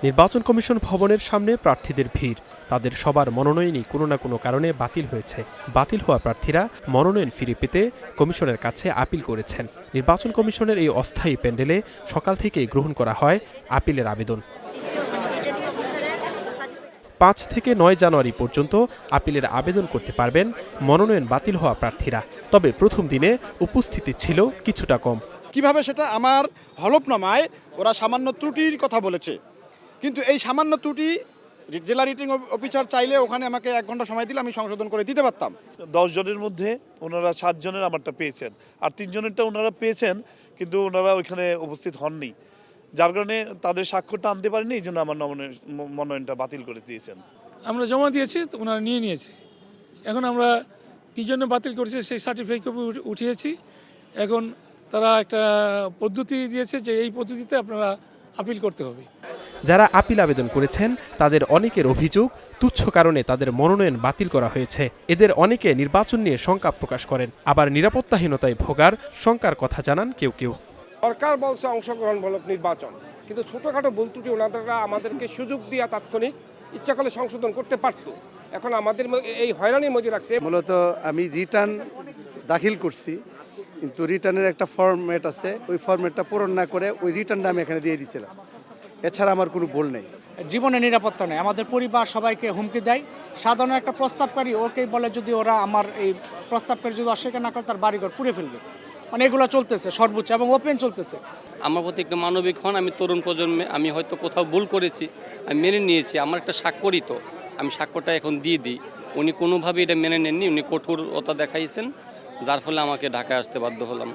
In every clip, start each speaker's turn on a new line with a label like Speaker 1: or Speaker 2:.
Speaker 1: নির্বাচন কমিশন ভবনের সামনে প্রার্থীদের ভিড়। তাদের সবার মনোনয়নই কোনো না কোনো কারণে বাতিল হয়েছে। বাতিল হওয়া প্রার্থীরা মনোনয়ন ফিরে পেতে কমিশনের কাছে আপিল করেছেন। নির্বাচন কমিশনের এই অস্থায়ী প্যান্ডেলে সকাল থেকেই গ্রহণ করা হয় আপিলের আবেদন। ৫ থেকে ৯ জানুয়ারি পর্যন্ত আপিলের আবেদন করতে পারবেন মনোনয়ন বাতিল হওয়া প্রার্থীরা। তবে প্রথম দিনে উপস্থিতি ছিল কিছুটা কম।
Speaker 2: কিভাবে সেটা আমার হলফনামায় ওরা সামান্য ত্রুটির কথা বলেছে, কিন্তু এই সামান্য ত্রুটি জেলা রিটার্নিং অফিসার চাইলে ওখানে আমাকে 1 ঘন্টা সময় দিলে আমি সংশোধন করে দিতে পারতাম।
Speaker 3: 10 জনের মধ্যে ওনারা 7 জনের আমারটা পেয়েছেন, আর 3 জনেরটা ওনারা পেয়েছেন, কিন্তু ওনারা ওইখানে উপস্থিত হননি, যার কারণে তাদের স্বাক্ষরটা আনতে পারেনি। এই জন্য আমার মনোনয়নটা বাতিল করে দিয়েছেন।
Speaker 4: আমরা জমা দিয়েছি, ওনারা নিয়ে নিয়েছে। এখন আমরা কী জন্য বাতিল করেছি সেই সার্টিফিকেট উঠিয়েছি। এখন তারা একটা পদ্ধতি দিয়েছে যে এই পদ্ধতিতে আপনারা আপিল করতে হবে।
Speaker 1: যারা আপিল আবেদন করেছেন তাদের অনেকের অভিযোগ তুচ্ছ কারণে তাদের মনোনয়ন বাতিল করা হয়েছে। এদের অনেকে নির্বাচন নিয়ে শঙ্কা প্রকাশ করেন, আবার নিরাপত্তাহীনতায় ভোগার শঙ্কার কথা জানান কেউ কেউ।
Speaker 5: সরকার বলছে অংশগ্রহণমূলক নির্বাচন, কিন্তু ছোটোখাটো ভুল ত্রুটি ওনারা আমাদেরকে সুযোগ দিয়ে তাৎক্ষণিক ইচ্ছা করলে সংশোধন করতে পারত। এখন আমাদের এই হয়রানির মধ্যে রাখছে।
Speaker 6: মূলত আমি রিটার্ন দাখিল করছি, কিন্তু রিটার্নের একটা ফরম্যাট আছে, ওই ফরম্যাটটা পূরণ না করে ওই রিটার্নটা আমি এখানে দিয়ে দিয়েছিলাম। এছাড়া আমার কোনো ভুল নেই।
Speaker 7: জীবনের নিরাপত্তা নেই, আমাদের পরিবার সবাইকে হুমকি দেয়। সাধারণ একটা প্রস্তাবকারী ওকে বলে যদি ওরা আমার এই প্রস্তাবকারী যদি অস্বীকার না করে তার বাড়িঘর পুড়ে ফেলবে। মানে এগুলো চলতেছে সর্বোচ্চ এবং ওপেন চলতেছে।
Speaker 8: আমার প্রতি একটু মানবিক হন। আমি তরুণ প্রজন্মে, আমি হয়তো কোথাও ভুল করেছি, আমি মেনে নিয়েছি। আমার একটা স্বাক্ষরই তো, আমি স্বাক্ষরটা এখন দিয়ে দিই। উনি কোনোভাবে এটা মেনে নেননি, উনি কঠোরতা দেখাইছেন, যার ফলে আমাকে ঢাকায় আসতে বাধ্য হলাম।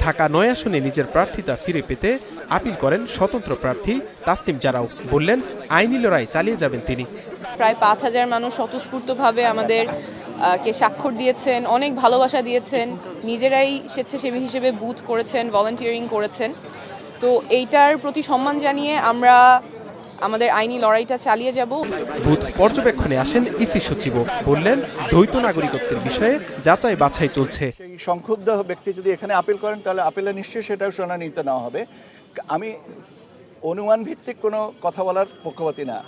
Speaker 1: ঢাকা ৯ আসনে নিজের প্রার্থিতা ফিরে পেতে আপিল করেন স্বতন্ত্র প্রার্থী তাসনিম জারাও। বললেন আইনি লড়াই চালিয়ে যাবেন তিনি।
Speaker 9: প্রায় ৫,০০০ মানুষ স্বতঃস্ফূর্তভাবে আমাদের কে স্বাক্ষর দিয়েছেন, অনেক ভালোবাসা দিয়েছেন, নিজেরাই স্বেচ্ছাসেবী হিসেবে বুথ করেছেন, ভলান্টিয়ারিং করেছেন। তো এইটার প্রতি সম্মান জানিয়ে আমরা আমাদের আইনি লড়াইটা চালিয়ে যাব।
Speaker 1: বুথ পর্যবেক্ষণে আসেন ইসি সচিবও। বললেন দ্বৈত নাগরিকত্বের বিষয়ে যাচাই বাছাই চলছে।
Speaker 10: সেই সংক্ষুব্ধ ব্যক্তি যদি এখানে আপিল করেন তাহলে আপিলে নিশ্চয়ই সেটাও শুনানিতে নেওয়া হবে। আমি অনুমান ভিত্তিক কোনো কথা বলার পক্ষপাতী না।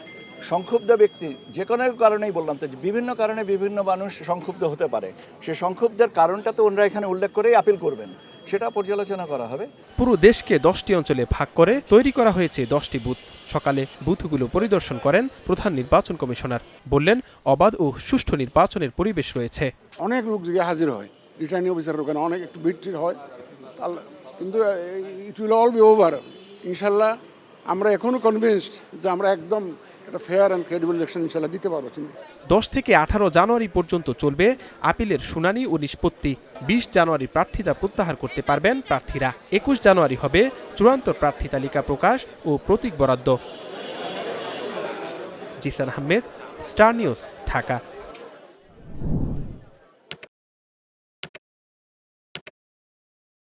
Speaker 10: সংক্ষুব্ধ ব্যক্তি যে কোনো কারণেই বললাম তো, বিভিন্ন কারণে বিভিন্ন মানুষ সংক্ষুব্ধ হতে পারে। সে সংক্ষুব্ধের কারণটা তো ওনারা এখানে উল্লেখ করেই আপিল করবেন, সেটা পর্যালোচনা করা হবে।
Speaker 1: পুরো দেশকে 10টি অঞ্চলে ভাগ করে তৈরি করা হয়েছে 10টি বুথ। সকালে বুথগুলো পরিদর্শন করেন প্রধান নির্বাচন কমিশনার। বললেন অবাধ ও সুষ্ঠু নির্বাচনের পরিবেশ রয়েছে।
Speaker 2: অনেক লোক গিয়ে হাজির হয়, রিটার্নিং অফিসারের ওখানে অনেক একটু ভিড় হয়, কিন্তু it will all be over ইনশাল্লাহ। আমরা এখনো কনভিন্সড যে আমরা একদম একটা ফেয়ার অ্যান্ড ক্রেডিবল ইলেকশন ইনশাল্লাহ দিতে পারবো।
Speaker 1: 10 থেকে 18 জানুয়ারি পর্যন্ত চলবে আপিলের শুনানি ও নিষ্পত্তি। 20 জানুয়ারি প্রার্থিতা প্রত্যাহার করতে পারবেন প্রার্থীরা। 21 জানুয়ারি হবে চূড়ান্ত প্রার্থী তালিকা প্রকাশ ও প্রতীক বরাদ্দ। Zisan Ahmed, Star News, Dhaka.